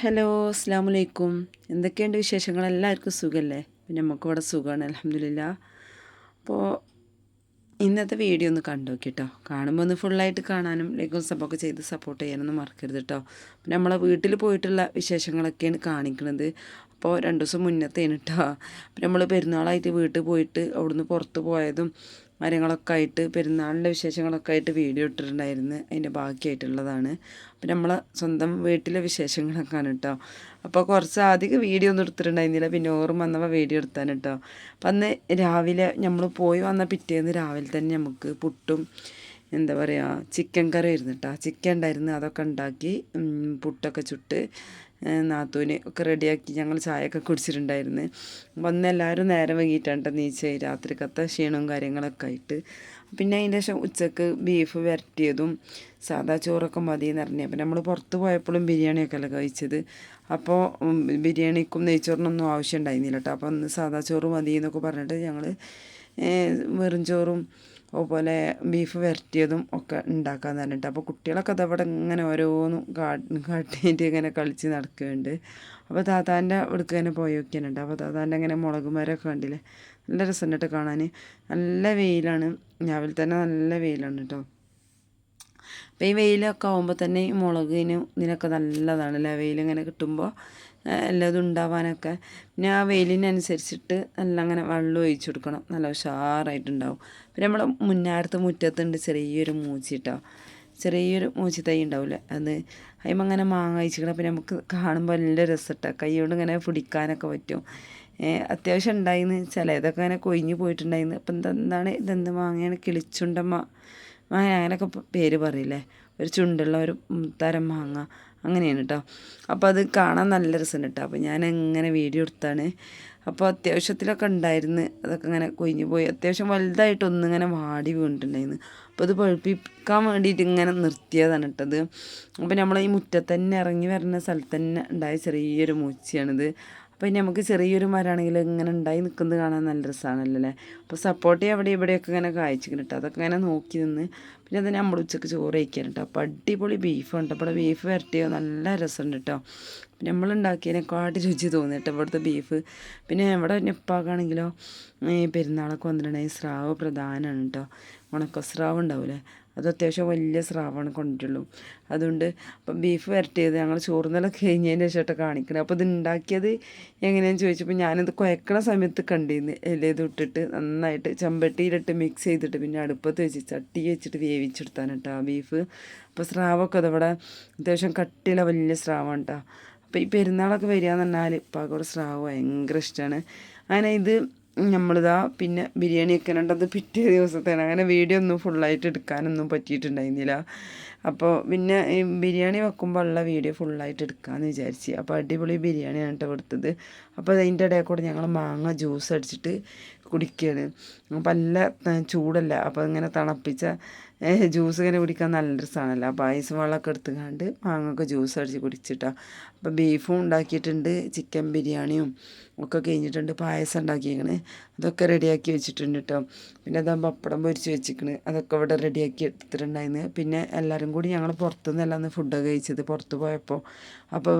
Hello അസ്സാം വലൈക്കും. എന്തൊക്കെയുണ്ട് വിശേഷങ്ങൾ? എല്ലാവർക്കും സുഖമല്ലേ? പിന്നെ നമുക്കിവിടെ സുഖമാണ്, അൽഹംദുലില്ലാ. അപ്പോൾ ഇന്നത്തെ വീഡിയോ ഒന്ന് കണ്ടു നോക്കിട്ടോ. കാണുമ്പോൾ ഒന്ന് ഫുള്ളായിട്ട് കാണാനും ലൈക്കും സബ്ബൊക്കെ ചെയ്ത് സപ്പോർട്ട് ചെയ്യാനൊന്നും മറക്കരുത് കേട്ടോ. പിന്നെ നമ്മളെ വീട്ടിൽ പോയിട്ടുള്ള വിശേഷങ്ങളൊക്കെയാണ് കാണിക്കുന്നത്. അപ്പോൾ 2 ദിവസം മുന്നത്തേന് കേട്ടോ. അപ്പം നമ്മൾ പെരുന്നാളായിട്ട് വീട്ടിൽ പോയിട്ട് അവിടുന്ന് പുറത്ത് പോയതും കാര്യങ്ങളൊക്കെ ആയിട്ട് പെരുന്നാളിൻ്റെ വിശേഷങ്ങളൊക്കെ ആയിട്ട് വീഡിയോ ഇട്ടിട്ടുണ്ടായിരുന്നു. അതിൻ്റെ ബാക്കിയായിട്ടുള്ളതാണ്. അപ്പം നമ്മളെ സ്വന്തം വീട്ടിലെ വിശേഷങ്ങളൊക്കെയാണ് കേട്ടോ. അപ്പോൾ കുറച്ച് അധികം വീഡിയോ ഒന്നും എടുത്തിട്ടുണ്ടായിരുന്നില്ല. പിന്നെ ഓർമ്മ വന്നപ്പോൾ വീഡിയോ എടുത്താണ് കേട്ടോ. അപ്പം അന്ന് രാവിലെ നമ്മൾ പോയി വന്ന പിറ്റേന്ന് രാവിലെ തന്നെ നമുക്ക് പുട്ടും എന്താ പറയുക ചിക്കൻ കറി ആയിരുന്നു കേട്ടോ. ചിക്കൻ ഉണ്ടായിരുന്നു, അതൊക്കെ ഉണ്ടാക്കി പുട്ടൊക്കെ ചുട്ട് നാത്തൂന് ഒക്കെ റെഡിയാക്കി ഞങ്ങൾ ചായയൊക്കെ കുടിച്ചിട്ടുണ്ടായിരുന്നു. വന്ന് എല്ലാവരും നേരം വൈകിട്ടാണ് നീച്ച് രാത്രിക്കത്തെ ക്ഷീണവും കാര്യങ്ങളൊക്കെ ആയിട്ട്. പിന്നെ അതിൻ്റെ ശേഷം ഉച്ചക്ക് ബീഫ് വരട്ടിയതും സാദാ ചോറൊക്കെ മതി എന്ന് പറഞ്ഞു. അപ്പം നമ്മൾ പുറത്ത് പോയപ്പോഴും ബിരിയാണിയൊക്കെ അല്ലേ കഴിച്ചത്. അപ്പോൾ ബിരിയാണിക്കും നെയ്ച്ചോറിനൊന്നും ആവശ്യം ഉണ്ടായിരുന്നില്ല കേട്ടോ. അപ്പോൾ ഒന്ന് സാദാ ചോറ് മതി എന്നൊക്കെ പറഞ്ഞിട്ട് ഞങ്ങൾ വെറും ചോറും അതുപോലെ ബീഫ് വരട്ടിയതും ഒക്കെ ഉണ്ടാക്കാമെന്ന് പറഞ്ഞിട്ട്. അപ്പോൾ കുട്ടികളൊക്കെ അതവിടെ ഇങ്ങനെ ഓരോന്നും കാട്ടിയിട്ട് ഇങ്ങനെ കളിച്ച് നടക്കുന്നുണ്ട്. അപ്പോൾ താത്താൻ്റെ ഇവിടേക്ക് തന്നെ പോയി നോക്കിയാനുണ്ട്. അപ്പോൾ താത്താൻ്റെ ഇങ്ങനെ മുളക് മരമൊക്കെ കണ്ടില്ലേ, നല്ല രസമുണ്ട് കേട്ടോ കാണാൻ. നല്ല വെയിലാണ്, രാവിലെ തന്നെ നല്ല വെയിലാണ് കേട്ടോ. അപ്പോൾ ഈ വെയിലൊക്കെ ആകുമ്പോൾ തന്നെ ഈ മുളകിനും ഇതിനൊക്കെ നല്ലതാണല്ലേ, വെയിലിങ്ങനെ കിട്ടുമ്പോൾ എല്ലാതും ഉണ്ടാവാനൊക്കെ. പിന്നെ ആ വെയിലിനനുസരിച്ചിട്ട് നല്ല അങ്ങനെ വെള്ളം ഒഴിച്ചു കൊടുക്കണം, നല്ല ഉഷാറായിട്ടുണ്ടാവും. പിന്നെ നമ്മൾ മുറ്റത്തുണ്ട് ചെറിയൊരു മൂച്ചി കേട്ടോ. ചെറിയൊരു മൂച്ചി തൈ ഉണ്ടാവില്ലേ, അത് അതിമ്പോൾ അങ്ങനെ മാങ്ങ കഴിച്ചിക്കണം. അപ്പോൾ നമുക്ക് കാണുമ്പോൾ നല്ല രസട്ടോ, കൈ കൊണ്ട് ഇങ്ങനെ പിടിക്കാനൊക്കെ പറ്റും. അത്യാവശ്യം ഉണ്ടായിന്ന്, ചിലതൊക്കെ അങ്ങനെ കൊഴിഞ്ഞ് പോയിട്ടുണ്ടായിരുന്നു. അപ്പം ഇതെന്ത് മാങ്ങയാണ്? കിളിച്ചുണ്ടമ്മ മാങ്ങ അങ്ങനെയൊക്കെ പേര് പറയില്ലേ, ഒരു ചുണ്ടുള്ള ഒരു തരം മാങ്ങ അങ്ങനെയാണ് കേട്ടോ. അപ്പോൾ അത് കാണാൻ നല്ല രസമുണ്ട് കേട്ടോ. അപ്പോൾ ഞാൻ എങ്ങനെ വീഡിയോ എടുത്താണ്. അപ്പോൾ അത്യാവശ്യത്തിലൊക്കെ ഉണ്ടായിരുന്നു, അതൊക്കെ ഇങ്ങനെ കൊഴിഞ്ഞു പോയി. അത്യാവശ്യം വലുതായിട്ടൊന്നിങ്ങനെ വാടി വീണിട്ടുണ്ടായിരുന്നു. അപ്പോൾ അത് പഴുപ്പിക്കാൻ വേണ്ടിയിട്ട് ഇങ്ങനെ നിർത്തിയതാണ് കേട്ടത്. അപ്പോൾ നമ്മൾ ഈ മുറ്റത്ത് തന്നെ ഇറങ്ങി വരുന്ന സ്ഥലത്ത് തന്നെ ഉണ്ടായ ചെറിയൊരു മൂച്ചിയാണിത്. അപ്പോൾ ഇനി നമുക്ക് ചെറിയൊരു മരമാണെങ്കിൽ ഇങ്ങനെ ഉണ്ടായി നിൽക്കുന്നത് കാണാൻ നല്ല രസമാണല്ലോ അല്ലേ. അപ്പോൾ സപ്പോർട്ട് അവിടെ ഇവിടെയൊക്കെ ഇങ്ങനെ കായ്ച്ചിക്കണം കേട്ടോ. അതൊക്കെ ഇങ്ങനെ നോക്കി നിന്ന് പിന്നെ അത് നമ്മൾ ഉച്ചക്ക് ചോറ് കഴിക്കാൻ കേട്ടോ. അപ്പോൾ അടിപൊളി ബീഫുണ്ട്. അപ്പോൾ ബീഫ് വരട്ടിയോ നല്ല രസമുണ്ട് കേട്ടോ. പിന്നെ നമ്മളുണ്ടാക്കിയതിനെക്കാട്ടി രുചി തോന്നി കേട്ടോ ഇവിടുത്തെ ബീഫ്. പിന്നെ ഇവിടെ ഉപ്പാക്കാണെങ്കിലോ ഈ പെരുന്നാളൊക്കെ വന്നിട്ടുണ്ടെങ്കിൽ സ്രാവ് പ്രധാനമാണ് കേട്ടോ. ഉണക്കസ്രാവ് ഉണ്ടാവില്ലേ, അത് അത്യാവശ്യം വലിയ സ്രാവാണ് കൊണ്ടിട്ടുള്ളൂ. അതുകൊണ്ട് അപ്പം ബീഫ് വരട്ടിയത് ഞങ്ങൾ ചോറുന്നെല്ലാം കഴിഞ്ഞതിന് ശേഷം കാണിക്കണം. അപ്പോൾ ഇത് ഉണ്ടാക്കിയത് എങ്ങനെയാണെന്ന് ചോദിച്ചപ്പോൾ ഞാനിത് കുഴക്കണ സമയത്ത് കണ്ടിരുന്നു. ഇലയത് ഇട്ടിട്ട് നന്നായിട്ട് ചെമ്പട്ടിയിലിട്ട് മിക്സ് ചെയ്തിട്ട് പിന്നെ അടുപ്പത്ത് വെച്ച് ചട്ടി വെച്ചിട്ട് വേവിച്ചെടുത്താണ് കേട്ടോ ആ ബീഫ്. അപ്പോൾ സ്രാവൊക്കെ അതവിടെ അത്യാവശ്യം കട്ടിയുള്ള വലിയ സ്രാവാണ് കേട്ടോ. അപ്പോൾ ഈ പെരുന്നാളൊക്കെ വരിക എന്ന് പറഞ്ഞാൽ ഇപ്പാക്കൊരു സ്രാവ് ഭയങ്കര ഇഷ്ടമാണ്. അങ്ങനെ ഇത് നമ്മളിതാ പിന്നെ ബിരിയാണിയൊക്കെ ഉണ്ടത് പിറ്റേ ദിവസത്തേന്. അങ്ങനെ വീഡിയോ ഒന്നും ഫുള്ളായിട്ട് എടുക്കാനൊന്നും പറ്റിയിട്ടുണ്ടായിരുന്നില്ല. അപ്പോൾ പിന്നെ ഈ ബിരിയാണി വെക്കുമ്പോൾ ഉള്ള വീഡിയോ ഫുള്ളായിട്ട് എടുക്കാമെന്ന് വിചാരിച്ച്. അപ്പോൾ അടിപൊളി ബിരിയാണിയാണ് കേട്ടോ കൊടുത്തത്. അപ്പോൾ അതിൻ്റെ ഇടയിൽ കൂടെ ഞങ്ങൾ മാങ്ങ ജ്യൂസ് അടിച്ചിട്ട് കുടിക്കുകയാണ്. അപ്പോൾ നല്ല ചൂടല്ല, അപ്പോൾ ഇങ്ങനെ തണുപ്പിച്ച ജ്യൂസ് ഇങ്ങനെ കുടിക്കാൻ നല്ല രസമാണല്ലോ. അപ്പോൾ ഐസ് വെള്ളമൊക്കെ എടുത്തുകൊണ്ട് മാങ്ങയൊക്കെ ജ്യൂസ് അടിച്ച് കുടിച്ചിട്ടാണ്. അപ്പോൾ ബീഫും ഉണ്ടാക്കിയിട്ടുണ്ട്, ചിക്കൻ ബിരിയാണിയും ഒക്കെ കഴിഞ്ഞിട്ടുണ്ട്, പായസം ഉണ്ടാക്കിയേക്കണ്, അതൊക്കെ റെഡിയാക്കി വെച്ചിട്ടുണ്ട് കേട്ടോ. പിന്നെ അതാ പപ്പടം പൊരിച്ച് വെച്ചിക്കണ്, അതൊക്കെ ഇവിടെ റെഡിയാക്കി എടുത്തിട്ടുണ്ടായിരുന്നു. പിന്നെ എല്ലാവരും കൂടി ഞങ്ങൾ പുറത്തുനിന്നല്ല അന്ന് ഫുഡൊക്കെ കഴിച്ചത് പുറത്ത് പോയപ്പോൾ. അപ്പോൾ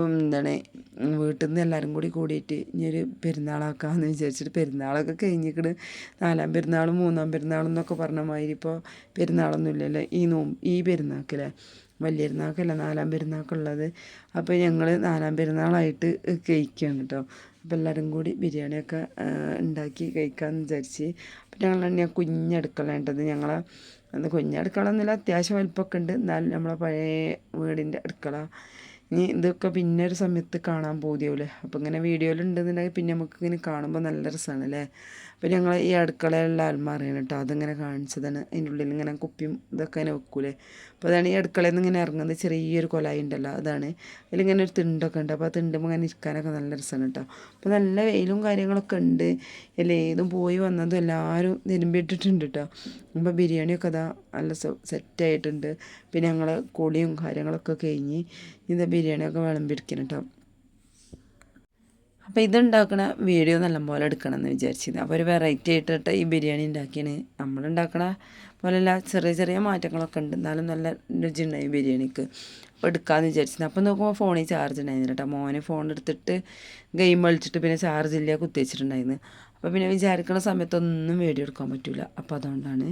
വീട്ടിൽ നിന്ന് എല്ലാവരും കൂടിയിട്ട് ഇനിയൊരു പെരുന്നാളാക്കാമെന്ന് വിചാരിച്ചിട്ട് പെരുന്നാളൊക്കെ കഴിഞ്ഞിക്കണ്. 4ാം പെരുന്നാളും 3ാം പെരുന്നാളും എന്നൊക്കെ പറഞ്ഞ മാതിരി ഇപ്പോൾ പെരുന്നാളൊന്നുമില്ലല്ലോ ഈ പെരുന്നാൾക്കല്ലേ, വലിയ പെരുന്നാൾക്കല്ല 4ാം പെരുന്നാൾക്കുള്ളത്. അപ്പോൾ ഞങ്ങൾ 4ാം പെരുന്നാളായിട്ട് കഴിക്കുകയാണ് കേട്ടോ. അപ്പോൾ എല്ലാവരും കൂടി ബിരിയാണിയൊക്കെ ഉണ്ടാക്കി കഴിക്കാമെന്ന് വിചാരിച്ച്. അപ്പോൾ ഞങ്ങൾ കുഞ്ഞടുക്കള ഉണ്ടത്, ഞങ്ങളെ കുഞ്ഞടുക്കള എന്നില്ല, അത്യാവശ്യം വലിപ്പമൊക്കെ ഉണ്ട്, എന്നാലും നമ്മളെ പഴയ വീടിൻ്റെ അടുക്കള. ഇനി ഇതൊക്കെ പിന്നെ ഒരു സമയത്ത് കാണാൻ പോതിയാവില്ലേ. അപ്പോൾ ഇങ്ങനെ വീഡിയോയിലുണ്ടെന്നുണ്ടെങ്കിൽ പിന്നെ നമുക്ക് ഇങ്ങനെ കാണുമ്പോൾ നല്ല രസമാണ് അല്ലേ. അപ്പോൾ ഞങ്ങൾ ഈ അടുക്കളയിലുള്ള അൽമാറയാണ് കേട്ടോ, അതിങ്ങനെ കാണിച്ചതാണ്. അതിൻ്റെ ഉള്ളിൽ ഇങ്ങനെ കുപ്പിയും ഇതൊക്കെ ഇങ്ങനെ വെക്കൂലേ. അപ്പോൾ അതാണ് ഈ അടുക്കളയിൽ നിന്ന് ഇങ്ങനെ ഇറങ്ങുന്നത്, ചെറിയൊരു കൊലായി ഉണ്ടല്ലോ അതാണ്. അതിലിങ്ങനെ ഒരു തിണ്ടൊക്കെ ഉണ്ട്. അപ്പോൾ ആ തിണ്ടുമ്പോൾ ഇങ്ങനെ ഇരിക്കാനൊക്കെ നല്ല രസമാണ് കേട്ടോ. അപ്പോൾ നല്ല വെയിലും കാര്യങ്ങളൊക്കെ ഉണ്ട്, ഏതും പോയി വന്നതും എല്ലാവരും തിരുമ്പിയിട്ടിട്ടുണ്ട് കേട്ടോ. അപ്പോൾ ബിരിയാണിയൊക്കെ അതാ നല്ല സെറ്റായിട്ടുണ്ട്. പിന്നെ ഞങ്ങൾ കുളിയും കാര്യങ്ങളൊക്കെ കഴിഞ്ഞ് ഇത് ബിരിയാണിയൊക്കെ വിളമ്പിരിക്കണം കേട്ടോ. അപ്പോൾ ഇതുണ്ടാക്കണ വീഡിയോ നല്ലപോലെ എടുക്കണം എന്ന് വിചാരിച്ചിരുന്നു. അപ്പോൾ ഒരു വെറൈറ്റി ആയിട്ടിട്ട് ഈ ബിരിയാണി ഉണ്ടാക്കിയാണ്. നമ്മളുണ്ടാക്കണ പോലെയല്ല, ചെറിയ ചെറിയ മാറ്റങ്ങളൊക്കെ ഉണ്ട്, എന്നാലും നല്ല രുചിയുണ്ടായി ബിരിയാണിക്ക്. എടുക്കാമെന്ന് വിചാരിച്ചിരുന്നു. അപ്പം നോക്കുമ്പോൾ ഫോണിൽ ചാർജ് ഉണ്ടായിരുന്നില്ല കേട്ടോ. മോനെ ഫോൺ എടുത്തിട്ട് ഗെയിം കളിച്ചിട്ട് പിന്നെ ചാർജ് ഇല്ല കുത്തി വെച്ചിട്ടുണ്ടായിരുന്നു. അപ്പോൾ പിന്നെ വിചാരിക്കുന്ന സമയത്തൊന്നും വീഡിയോ എടുക്കാൻ പറ്റില്ല. അപ്പോൾ അതുകൊണ്ടാണ്.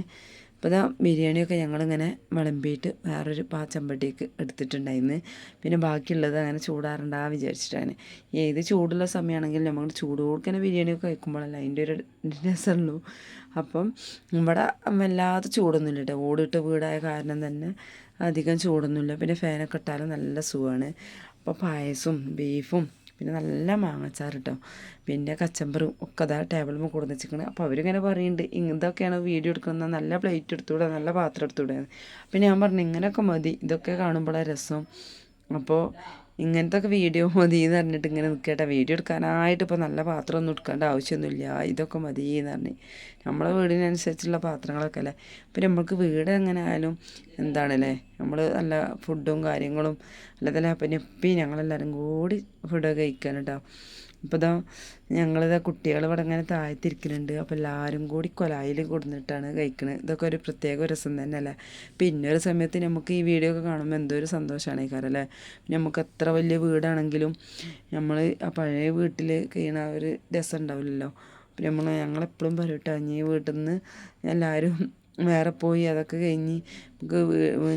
അപ്പോൾ ഇതാ ബിരിയാണിയൊക്കെ ഞങ്ങളിങ്ങനെ വിളമ്പിയിട്ട് വേറൊരു ചെമ്പട്ടിക്ക് എടുത്തിട്ടുണ്ടായിരുന്നു. പിന്നെ ബാക്കിയുള്ളത് അങ്ങനെ ചൂടാറണ്ടാ വിചാരിച്ചിട്ടാണ്. ഏത് ചൂടുള്ള സമയമാണെങ്കിൽ നമ്മൾ ചൂടോടെ ബിരിയാണിയൊക്കെ കഴിക്കുമ്പോഴല്ല അതിൻ്റെ ഒരു രസമുള്ളൂ. അപ്പം ഇവിടെ വല്ലാതെ ചൂടൊന്നുമില്ല കേട്ടോ. ഓടിട്ട് വീടായ കാരണം തന്നെ അധികം ചൂടൊന്നുമില്ല. പിന്നെ ഫാനൊക്കെ ഇട്ടാലും നല്ല സുഖമാണ്. അപ്പോൾ പായസവും ബീഫും പിന്നെ നല്ല മാങ്ങച്ചാർ കേട്ടോ. പിന്നെ കച്ചമ്പറും ഒക്കെ അതാ ടേബിളിൽ കൊടുന്ന് വെച്ചിരിക്കണം. അപ്പോൾ അവരിങ്ങനെ പറയുന്നുണ്ട് ഇതൊക്കെയാണ് വീഡിയോ എടുക്കുന്നത്, നല്ല പ്ലേറ്റ് എടുത്തുകൂടെ, നല്ല പാത്രം എടുത്തുകൂടെ. പിന്നെ ഞാൻ പറഞ്ഞു ഇങ്ങനെയൊക്കെ മതി, ഇതൊക്കെ കാണുമ്പോഴാണ് രസം. അപ്പോൾ ഇങ്ങനത്തെ ഒക്കെ വീഡിയോ മതി എന്ന് പറഞ്ഞിട്ട് ഇങ്ങനെ നിൽക്കട്ടെ. വീഡിയോ എടുക്കാനായിട്ട് ഇപ്പോൾ നല്ല പാത്രമൊന്നും എടുക്കേണ്ട ആവശ്യമൊന്നുമില്ല, ഇതൊക്കെ മതി എന്ന് പറഞ്ഞ്. നമ്മളെ വീടിനനുസരിച്ചുള്ള പാത്രങ്ങളൊക്കെ അല്ലേ. പിന്നെ നമ്മൾക്ക് വീട് എങ്ങനെ ആയാലും എന്താണല്ലേ, നമ്മൾ നല്ല ഫുഡും കാര്യങ്ങളും അല്ലാതെ പിന്നെ ഇപ്പം ഞങ്ങളെല്ലാവരും കൂടി ഫുഡൊക്കെ കഴിക്കാൻ കേട്ടോ. അപ്പോൾ ഇതാ ഞങ്ങളിതാ കുട്ടികൾ ഇവിടെ ഇങ്ങനെ താഴ്ത്തിരിക്കുന്നുണ്ട്. അപ്പോൾ എല്ലാവരും കൂടി കൊലായിൽ കൊടുത്തിട്ടാണ് കഴിക്കുന്നത്. ഇതൊക്കെ ഒരു പ്രത്യേക രസം തന്നെ അല്ലേ. പിന്നെ ഒരു സമയത്ത് നമുക്ക് ഈ വീഡിയോ ഒക്കെ കാണുമ്പോൾ എന്തോ ഒരു സന്തോഷമാണ് ഈ കാര്യം അല്ലേ. നമുക്ക് എത്ര വലിയ വീടാണെങ്കിലും നമ്മൾ ആ പഴയ വീട്ടിൽ കഴിയണ ഒരു രസം ഉണ്ടാവില്ലല്ലോ. പിന്നെ ഞങ്ങളെപ്പോഴും പറയും കേട്ടോ, ഈ വീട്ടിൽ നിന്ന് എല്ലാവരും വേറെ പോയി അതൊക്കെ കഴിഞ്ഞ് നമുക്ക്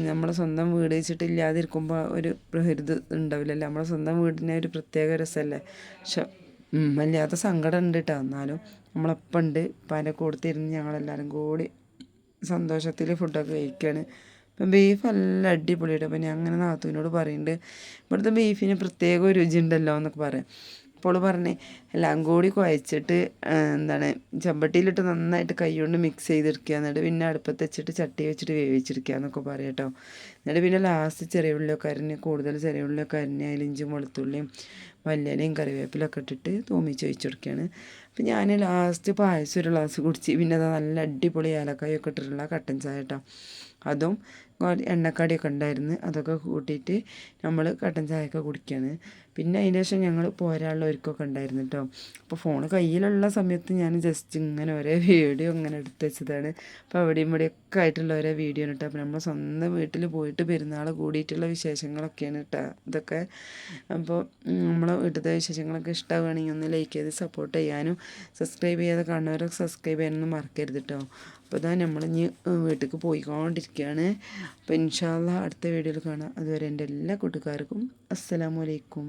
നമ്മളെ സ്വന്തം വീട് വെച്ചിട്ടില്ലാതിരിക്കുമ്പോൾ ഒരു ഇത് ഉണ്ടാവില്ലല്ലോ. നമ്മളെ സ്വന്തം വീടിനെ ഒരു പ്രത്യേക രസമല്ലേ. പക്ഷെ വല്ലാത്ത സങ്കടം ഉണ്ട് കേട്ടോ. എന്നാലും നമ്മളപ്പം ഉണ്ട് ഉപ്പാൻ്റെ കൂടത്തിരുന്ന് ഞങ്ങളെല്ലാവരും കൂടി സന്തോഷത്തിൽ ഫുഡൊക്കെ കഴിക്കുകയാണ്. ഇപ്പം ബീഫ് നല്ല അടിപൊളിയായിട്ട്. അപ്പം ഞാൻ അങ്ങനെ നാത്തൂനോട് പറയുന്നുണ്ട് ഇവിടുത്തെ ബീഫിന് പ്രത്യേക രുചി ഉണ്ടല്ലോ എന്നൊക്കെ പറയാം. അപ്പോൾ പറഞ്ഞ് എല്ലാം കൂടി കുഴച്ചിട്ട് എന്താണ് ചെമ്പട്ടിയിലിട്ട് നന്നായിട്ട് കൈ കൊണ്ട് മിക്സ് ചെയ്തെടുക്കുക, എന്നിട്ട് പിന്നെ അടുപ്പത്ത് വെച്ചിട്ട് ചട്ടി വെച്ചിട്ട് വേവിച്ചെടുക്കുക എന്നൊക്കെ പറയാം കേട്ടോ. എന്നിട്ട് പിന്നെ ലാസ്റ്റ് ചെറിയ ഉള്ളിയൊക്കെ അരിഞ്ഞ്, കൂടുതൽ ചെറിയ ഉള്ളിയൊക്കെ അരിഞ്ഞ് അതിൽ ഇഞ്ചും വെളുത്തുള്ളിയും മല്ലിയിലയും കറിവേപ്പിലൊക്കെ ഇട്ടിട്ട് തൂമിച്ച് വെച്ചെടുക്കുകയാണ്. അപ്പം ഞാൻ ലാസ്റ്റ് പായസം ഒരു ഗ്ലാസ് കുടിച്ച് പിന്നെ അത് നല്ല അടിപൊളി ഏലക്കായൊക്കെ ഇട്ടിട്ടുള്ള കട്ടൻ ചായ കേട്ടോ. അതും എണ്ണക്കടിയൊക്കെ ഉണ്ടായിരുന്നു, അതൊക്കെ കൂട്ടിയിട്ട് നമ്മൾ കട്ടൻ ചായയൊക്കെ കുടിക്കുകയാണ്. പിന്നെ അതിന് ശേഷം ഞങ്ങൾ പോരാനുള്ള ഒരുക്കമൊക്കെ ഉണ്ടായിരുന്നു കേട്ടോ. അപ്പോൾ ഫോൺ കയ്യിലുള്ള സമയത്ത് ഞാൻ ജസ്റ്റ് ഇങ്ങനെ ഒരേ വീഡിയോ ഇങ്ങനെ എടുത്ത് വെച്ചതാണ്. അപ്പോൾ അവിടെയും ഇവിടെയൊക്കെ ആയിട്ടുള്ള ഓരോ വീഡിയോ ആണ് കേട്ടോ. അപ്പോൾ നമ്മൾ സ്വന്തം വീട്ടിൽ പോയിട്ട് പെരുന്നാൾ കൂടിയിട്ടുള്ള വിശേഷങ്ങളൊക്കെയാണ് കേട്ടോ ഇതൊക്കെ. അപ്പോൾ നമ്മളെ വീട്ടിലത്തെ വിശേഷങ്ങളൊക്കെ ഇഷ്ടമാവുകയാണെങ്കിൽ ഒന്ന് ലൈക്ക് ചെയ്ത് സപ്പോർട്ട് ചെയ്യാനും സബ്സ്ക്രൈബ് ചെയ്യാതെ കാണുന്നവരൊക്കെ സബ്സ്ക്രൈബ് ചെയ്യാനൊന്നും മറക്കരുത് കേട്ടോ. അപ്പോൾ ഇതാ നമ്മളിനി വീട്ടിലേക്ക് പോയിക്കൊണ്ടിരിക്കുകയാണ്. അപ്പോൾ ഇൻഷാ അല്ലാഹ് അടുത്ത വീഡിയോയിൽ കാണാം. അതുവരെ എൻ്റെ എല്ലാ കൂട്ടുകാർക്കും അസ്സലാമു അലൈക്കും.